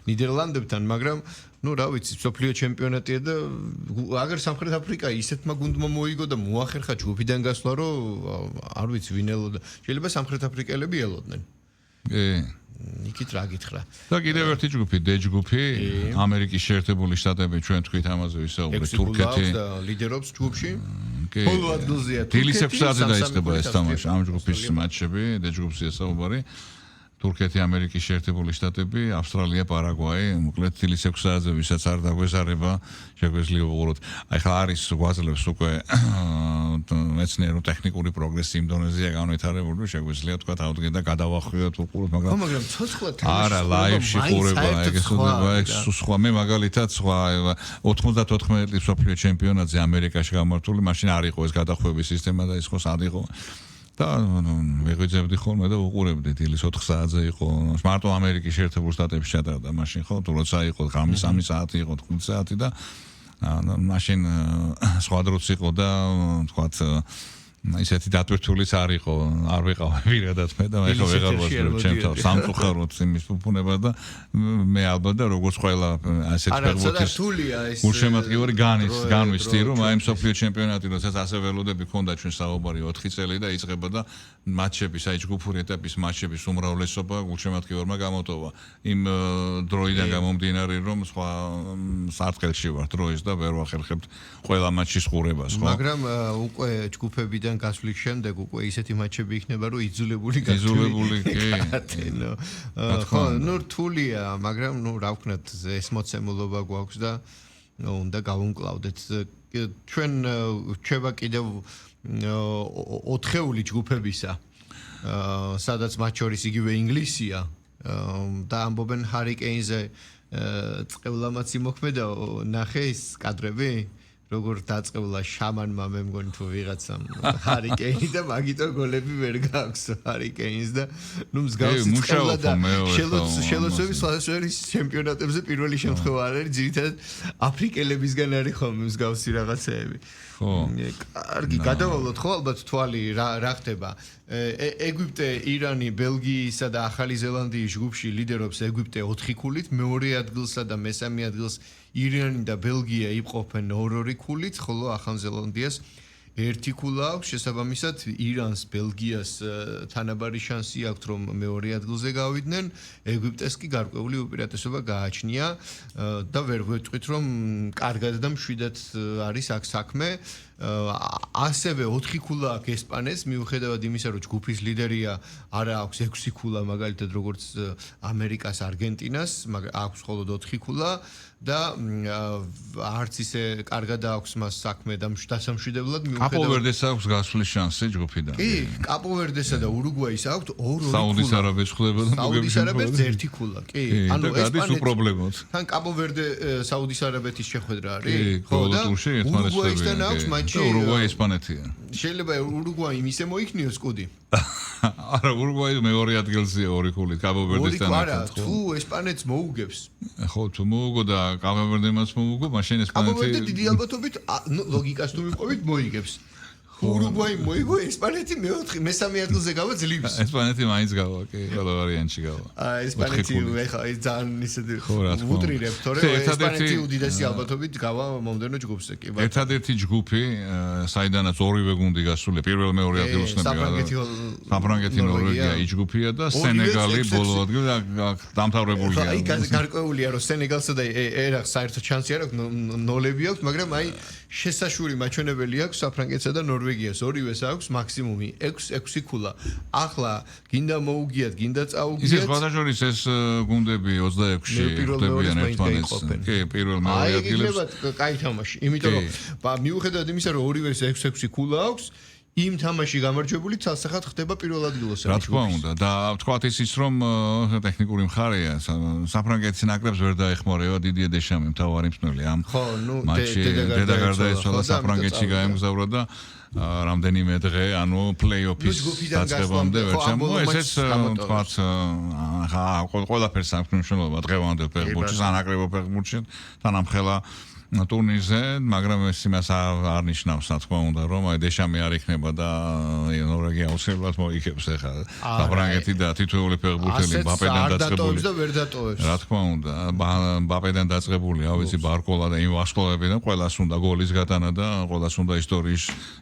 ნიდერლანდებთან, მაგრამ ნუ რა ვიცი, სოფლიო ჩემპიონატია და აგერ სამხრეთ აფრიკა ისეთმა გუნდმა მოიგო და მოახერხა ჯგუფიდან გასვლა, რომ არ ვიცი ვინ ელოდა. შეიძლება სამხრეთ აფრიკელები ელოდნენ. იქით რა გითხრა. და კიდევ ერთი ჯგუფი, D ჯგუფი, ამერიკის შეერთებული შტატები, ჩვენ თქვით ამაზე ვისაუბრეთ, თურქეთი და ლიდერობს ჯგუფში. ბოლო ადგილზეა თურქეთი. დილის 6 საათზე დაიწყება ეს თამაში, ამ ჯგუფის მატჩები, D ჯგუფზეა საუბარი. თურქეთი, ამერიკის შეერთებული შტატები, ავსტრალია, პარაგვაი, მოკლედ დილის 6 საათზე ვისაც არ დაგვეზარება, შეგვიძლია უყუროთ. აი ხა არის გვაძლევს უკვე მეცნიერო ტექნიკური პროგრესი იმ დონეზეა განვითარებული, შეგვიძლია თქვა თავდგენ და გადავახვიოთ უყუროთ, მაგრამ ცოცხლად არა, ლაივში ყურება, ეგ სხვა მე მაგალითად სხვა 94 წლის სოფლიო ჩემპიონატზე ამერიკაში გამართული, მაშინ არ იყო ეს გადახვევის სისტემა და ის ხო სად იყო. და მეღვიძებდი ხოლმე და უყურებდი დილის 4 საათზე იყო მარტო ამერიკის შეერთებულ შტატებში ჩატარდა მაშინ ხო თუ როცა იყო ღამის 3 საათი იყო 5 საათი და მაშინ სხვა დროც იყო და თქვათ ისეთი დატვირთულიც არ იყო არ ვიყავ პირადად მე და ეხლა ვეღარ ვარ ჩემთან სამწუხაროდ იმის ფუფუნება და მე ალბათ და როგორც ყველა ასეთ ფეხბურთის გულშემატკივარი განვიცდი რომ აი მსოფლიო ჩემპიონატი როდესაც ასე ველოდები ქონდა ჩვენ საუბარი 4 წელი და იწყება და მატჩების აი ჯგუფური ეტაპის მატჩების უმრავლესობა გულშემატკივარმა გამოტოვა იმ დროიდან გამომდინარე რომ სხვა სარტყელში ვარ დროის და ვერ ვახერხებთ ყველა მატჩის ყურებას ხო მაგრამ უკვე ჯგუფებიდან გასვლის შემდეგ უკვე ისეთი მატჩები იქნება რომ იძულებული კი ხო ნუ რთულია მაგრამ ნუ რა ვქნათ ეს მოცემულობა გვაქვს და უნდა გავუმკლავდეთ ჩვენ რჩება კიდევ 4 ჯგუფებისა სადაც მათ შორის იგივე ინგლისია და ამბობენ ჰარი კეინზე წყევლამაც იმოქმედა ნახე ის კადრები როგორ დაწყევლა შამანმა მე მგონი თუ ვიღაცამ ჰარი კეინი და მაგიტო გოლები ვერ გაქვს ჰარი კეინს და ნუ მსგავსი წყევლა და შელოცვების სხვადასხვა ჩემპიონატებზე პირველი შემთხვევა არ არის ძირითადად აფრიკელებისგან არის ხოლმე მსგავსი რაღაცეები ხო კარგი გადავალოთ ხო ალბათ თვალი რა ხდება ეგვიპტე, ირანი, ბელგიისა და ახალი ზელანდიის ჯგუფში ლიდერობს ეგვიპტე 4 ქულით, მეორე ადგილსა და მესამე ადგილს ირანი და ბელგია იყოფენ 2 ქულით, ხოლო ახალ ზელანდიას ერთი ქულა აქვს, შესაბამისად ირანს, ბელგიას თანაბარი შანსი აქვს, რომ მეორე ადგილზე გავიდნენ, ეგვიპტეს კი გარკვეული უპირატესობა გააჩნია და ვერ გვეტყვით, რომ კარგად და მშვიდად არის აქ საქმე. ასევე 4 ქულა აქვს ესპანეთს, მიუხედავად იმისა, რომ ჯგუფის ლიდერია, არა აქვს 6 ქულა, მაგალითად როგორც ამერიკას, არგენტინას, მაგრამ აქვს მხოლოდ 4 ქულა და არც ისე კარგად აქვს მას საქმე და დასამშვიდებლად მიუხედავად კაპოვერდეს აქვს გასვლის შანსი ჯგუფიდან. კი, კაპოვერდესა და ურუგვაის აქვს 2 საუდის არაბეთს ხდება და საუდის არაბეთს 1 ქულა. კი, ანუ ესპანეთის უპრობლემოდ. თან კაპოვერდე საუდის არაბეთის შეხვედრა არის? ხო, და ურუგვაისთან აქვს მატჩი. ურუგვაი ესპანეთია. შეიძლება ურუგვაი ისე მოიქნიოს კუდი. არა, ურუგვაი მეორე ადგილზეა 2 ქულით კაპოვერდესთან. არა, თუ ესპანეთს მოუგებს. ხო, თუ მოუგო და კაპოვერდემაც მოუგო, მაშინ ესპანეთი კაპოვერდე დიდი ალბათობით ლოგიკას თუ მივყვებით მოიგებს. ურუგვაი მოიგო, ესპანეთი მესამე ადგილზე გავა ძლივს. ესპანეთი მაინც გავა, კი, ყველა ვარიანტში გავა. ესპანეთი ეხა ძალიან ისეთი ვუტრირებ, თორე ესპანეთი უდიდესი ალბათობით გავა მომდენო ჯგუფზე, კი ბატონო. ერთადერთი ჯგუფი, საიდანაც ორივე გუნდი გასულია, პირველ მეორე ადგილოსნები. საფრანგეთი, ნორვეგია ის ჯგუფია და სენეგალი ბოლო ადგილზე დამთავრებულია. აი გარკვეულია, რომ სენეგალსა და ერაყს საერთოდ შანსი არ აქვს, ნოლები აქვს, მაგრამ აი შესაშური მაჩვენებელი აქვს საფრანგეთსა და ნორვეგიას, ორივეს აქვს მაქსიმუმი 6 ქულა. ახლა გინდა მოუგიათ, გინდა წაუგიათ. ისე სხვადასხვა ეს გუნდები 26-ში ხდებიან ერთმანეთს. კი, პირველ მეორე ადგილებს. აი, კაი თამაში, იმიტომ რომ მიუხედავად იმისა, რომ ორივეს 6 ქულა აქვს, იმ თამაში გამარჯვებული ცალსახად ხდება პირველ ადგილზე. რა თქმა უნდა და თქვათ ის რომ ტექნიკური მხარეა საფრანგეთის ნაკრებს ვერ დაეხმარება დიდია დეშამი მთავარი მსმენელი ამ მატჩში დედა გარდაეცვალა საფრანგეთში გაემგზავრა და რამდენიმე დღე ანუ პლეი-ოფის დაწყებამდე ვერ ჩამოვა ესეც თქვათ ყველაფერს აქვს მნიშვნელობა დღევანდელ ფეხბურთში ანაკრებო ფეხბურთში თანამხელა ტურნირზე, მაგრამ ეს იმას არ ნიშნავს, რა თქმა უნდა, რომ აი დეშამი არ იქნება და ნორვეგია აუცილებლად მოიგებს ახლა. საფრანგეთი და თითოეული ფეხბურთელი მბაპედან დაწყებული. და ვერ დატოვებს. რა თქმა უნდა, მბაპედან დაწყებული, ავიცი ბარკოლა და იმ ვარსკვლავებიდან ყველას უნდა გოლის გატანა და ყველას უნდა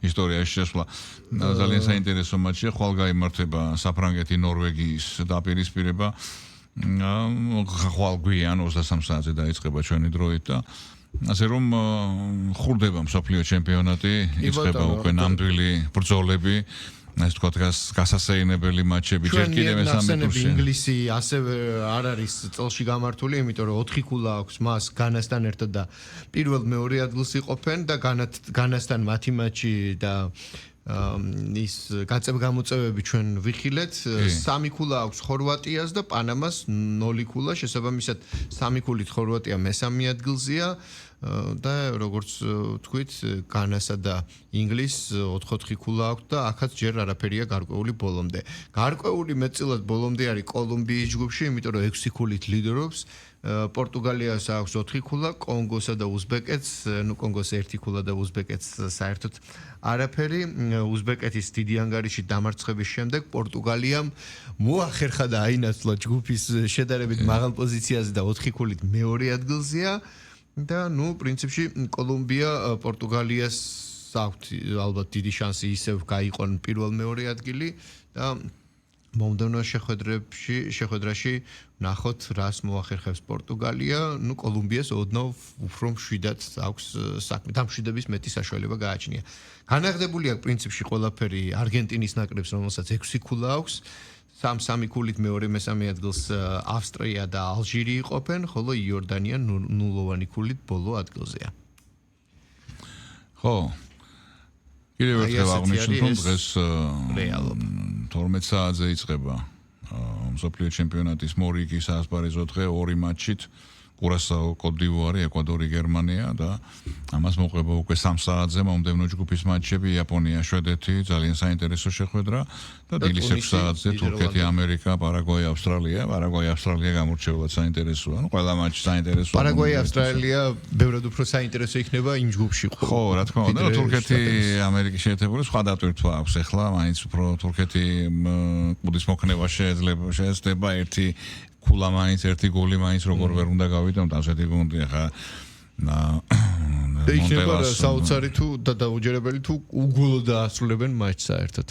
ისტორიაში შესვლა. ძალიან საინტერესო მატჩია, ხვალ გაიმართება საფრანგეთი ნორვეგიის დაპირისპირება. ხვალ გვიან 23 საათზე დაიწყება ჩვენი დროით და ასე რომ ხურდება მსოფლიო ჩემპიონატი, იწყება უკვე ნამდვილი ბრძოლები, ეს თქვა გასასეირნებელი მატჩები ჯერ კიდევ მესამე ტურში. ინგლისი ასევე არ არის წელში გამართული, იმიტომ რომ 4 ქულა აქვს მას განასთან ერთად და პირველ მეორე ადგილს იყოფენ და განასთან მათი მატჩი და ის გაწევ-გამოწევები ჩვენ ვიხილეთ 3 ქულა აქვს ხორვატიას და პანამას 0 ქულა შესაბამისად 3 ქულით ხორვატია მესამე ადგილზეა და როგორც თქვით განასა და ინგლისს 4 ქულა აქვს და აქაც ჯერ არაფერია გარკვეული ბოლომდე. გარკვეული მეტწილად ბოლომდე არის კოლუმბიის ჯგუფში, იმიტომ რომ 6 ქულით ლიდერობს. პორტუგალიას აქვს 4 ქულა, კონგოსა და უზბეკეთს, კონგოს 1 ქულა და უზბეკეთს საერთოდ არაფერი. უზბეკეთის დიდი ანგარიში დამარცხების შემდეგ პორტუგალიამ მოახერხა და აინაცვლა ჯგუფის შედარებით მაღალ პოზიციაზე და 4 ქულით მეორე ადგილზეა და პრინციპში კოლუმბია პორტუგალიას აქვს ალბათ დიდი შანსი ისევ გაიყონ პირველ მეორე ადგილი და მომდევნო შეხვედრაში ნახოთ რას მოახერხებს პორტუგალია, კოლუმბიას ოდნავ უფრო მშვიდად აქვს საქმე, დამშვიდების მეტი საშუალება გააჩნია. განაღდებული აქვს პრინციპში ყველაფერი არგენტინის ნაკრებს, რომელსაც 6 ქულა აქვს, 3 ქულით მეორე მესამე ადგილს ავსტრია და ალჟირი იყოფენ, ხოლო იორდანია 0-ოვანი ქულით ბოლო ადგილზეა. ხო. კიდევ ერთხელ აღნიშნოთ, რომ დღეს 12 საათზე იწყება მსოფლიო ჩემპიონატის მორიგის ასპარეზო დღე 2 მატჩით კურასაო, კოტ-დივუარი, ეკვადორი, გერმანია და ამას მოყვება უკვე 3 საათზე მომდევნო ჯგუფის მატჩები იაპონია, შვედეთი, ძალიან საინტერესო შეხვედრა და დილის 6 საათზე თურქეთი, ამერიკა, პარაგვაი, ავსტრალია. პარაგვაი, ავსტრალია გამორჩეულად საინტერესოა. ანუ ყველა მატჩი საინტერესოა. პარაგვაი, ავსტრალია ბევრად უფრო საინტერესო იქნება იმ ჯგუფში. ხო, რა თქმა უნდა, თურქეთი, ამერიკის შეერთებული სხვა დატვირთვა აქვს ახლა, მაინც უფრო თურქეთი კუდის მოქნება შეეძლება ერთი ქულა მაინც ერთი გოლი მაინც როგორ ვერ უნდა გავიდონ ასეთი გუნდი ახლა და იქნება მონტელას საოცარი თუ დაუჯერებელი თუ უგულო დაასრულებენ მატჩს საერთოდ.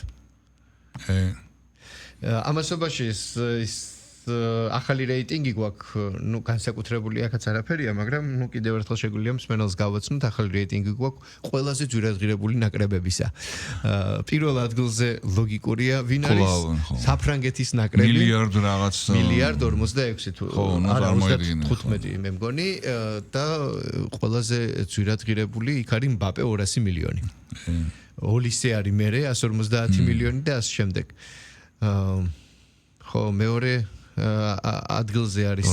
ამასობაში ის ახალი რეიტინგი გვაქვს, ნუ განსაკუთრებული აქაც არაფერია, მაგრამ ნუ კიდევ ერთხელ შეგვიძლია მსმენელს გავაცნოთ ახალი რეიტინგი გვაქვს ყველაზე ძვირადღირებული ნაკრებებისა. პირველ ადგილზე ლოგიკურია, ვინ არის? საფრანგეთის ნაკრები. მილიარდ რაღაც მილიარდ 46 თუ არა 35 მე მგონი და ყველაზე ძვირადღირებული იქ არის მბაპე 200 მილიონი. ოლისე არის მერე 150 მილიონი და ასე შემდეგ. ხო, მეორე ადგილზე არის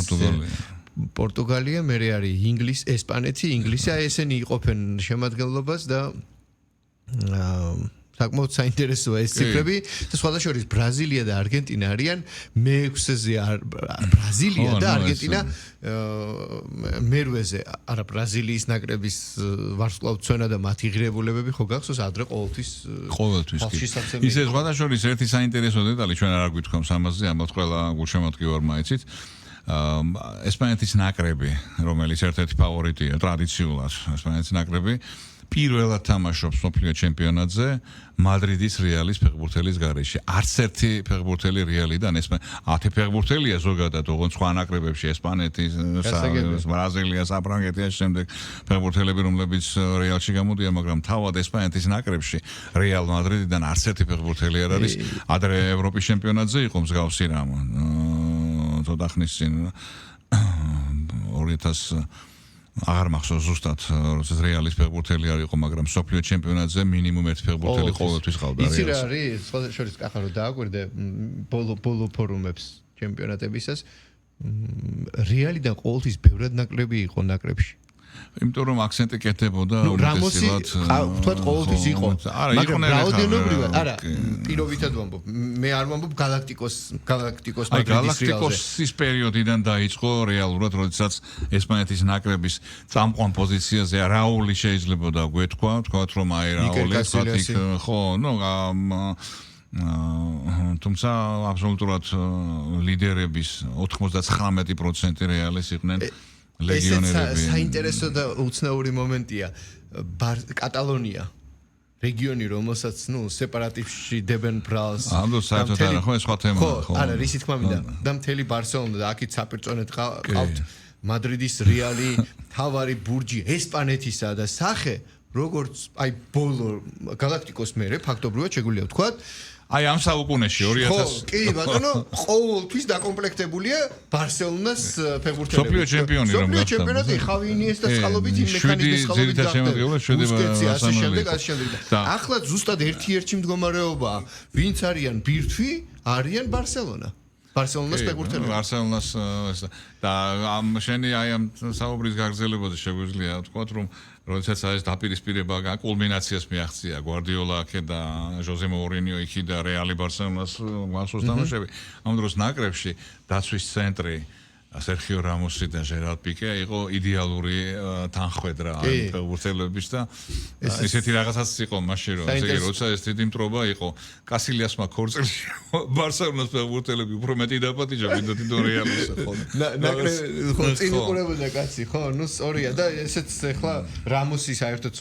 პორტუგალია, მერე არის ესპანეთი, ინგლისი, ესენი იყოფენ შემადგენლობას და საკმაოდ საინტერესოა ეს ციფრები და სხვადასხვა ბრაზილია და არგენტინა არიან მე-6-ზე ბრაზილია და არგენტინა მერვეზე. არა ბრაზილიის ნაკრების ვარსკვლავთმცვენა და მათი ღირებულებები ხო გახსოვს ადრე ყოველთვის კი. ისე სხვადასხვა ერთი საინტერესო დეტალი ჩვენ არ გვითხავს ამაზე, ამათ ყველა გულშემატკივარმა იცით. ესპანეთის ნაკრები, რომელიც ერთ-ერთი ფავორიტია ტრადიციულად, ესპანეთის ნაკრები პირველად თამაშობს მსოფლიო ჩემპიონატზე მადრიდის რეალის ფეხბურთელის გარეშე. არც ერთი ფეხბურთელი რეალიდან 10 ფეხბურთელია ზოგადად, ოღონდ სხვა ნაკრებებში ესპანეთის, ბრაზილია, საფრანგეთი, ამ შემდეგ ფეხბურთელები, რომლებიც რეალში გამოდიან, მაგრამ თავად ესპანეთის ნაკრებში რეალ მადრიდიდან არც ერთი ფეხბურთელი არ არის. ადრე ევროპის ჩემპიონატზე იყო მსგავსი რამ. ცოტა ხნის წინ 2000 აღარ მახსოვს ზუსტად, როცა რეალის ფეხბურთელი არ იყო, მაგრამ სოფლიო ჩემპიონატზე მინიმუმ ერთი ფეხბურთელი ყოველთვის ყავდა რეალს. იცი რა არის? შორის კახარო დააკვირდე ბოლო ფორუმებს ჩემპიონატებისას. რეალიდან ყოველთვის ბევრად ნაკლები იყო ნაკრებში. იმიტომ რომ აქცენტი კეთდებოდა რამოსი ვთქვათ ყოველთვის იყო. მაგრამ რაოდენობრივად, არა, პირობითად ვამბობ. მე არ ვამბობ გალაქტიკოს გალაქტიკოსის პერიოდიდან დაიწყო რეალურად, როდესაც ესპანეთის ნაკრების წამყვან პოზიციაზე რაული შეიძლება გვეთქვა, თქვათ რომ აი რაული ხო, თუმცა აბსოლუტურად ლიდერების 99% რეალის იყვნენ ლეგიონერები. საინტერესო და უცნაური მომენტია კატალონია. რეგიონი, რომელსაც, სეპარატისტში დებენ ბრალს. ამ საერთოდ არა, ხო, ეს სხვა თემაა, ხო. არა, რისი თქმა მინდა. და მთელი ბარსელონა და აქეთ საპირწონედ ყავთ მადრიდის რეალი, თავარი ბურჯი, ესპანეთისა და სახე, როგორც აი ბოლო გალაქტიკოს მერე, ფაქტობრივად შეგვიძლია ვთქვათ, აი ამ საუკუნეში 2000 ხო, კი ბატონო, ყოველთვის დაკომპლექტებულია ბარსელონას ფეხბურთელები. სოფლიო ჩემპიონი რომ გახდა. სოფლიო ჩემპიონატი ხავი ინიესტას წყალობით იმ მექანიზმის წყალობით გახდა. ასე შემდეგ. ახლა ზუსტად ერთ-ერთი მდგომარეობაა, ვინც არიან ბირთვი, არიან ბარსელონა. ბარსელონას ფეხბურთელები. ბარსელონას და ამ შენი აი ამ საუბრის გაგრძელებაზე შეგვიძლია ვთქვათ, რომ როდესაც ეს დაპირისპირება კულმინაციას მიაღწია გვარდიოლა აქ და ჟოზე მოურინიო იქ და რეალი ბარსელონას გასულს თამაშები. ამ დროს ნაკრებში დაცვის ცენტრი სერხიო რამოსი და ჟერალ პიკე იყო იდეალური თანხმედრა ფეხბურთელების და ესეთი რაღაცაც იყო მაშინ რომ ესე იგი როცა ეს დიდი მტრობა იყო კასილიასმა ქორწილში ბარსელონას ფეხბურთელები უფრო მეტი დაპატიჟა ვიდრე თვითონ რეალის ხო ნაკრები ხო წინ უყურებოდა კაცი ხო ნუ სწორია და ესეც ახლა რამოსი საერთოდ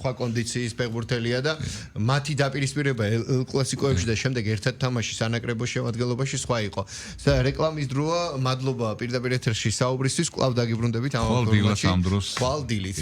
სხვა კონდიციის ფეხბურთელია და მათი დაპირისპირება ელ კლასიკოებში და შემდეგ ერთად თამაში სანაკრებო შემადგენლობაში სხვა იყო რეკლამის დროა მადლობა პირდაპირ ეთერში საუბრისთვის კვლავ დაგიბრუნდებით ამ პროგრამაში. ხვალ დილით.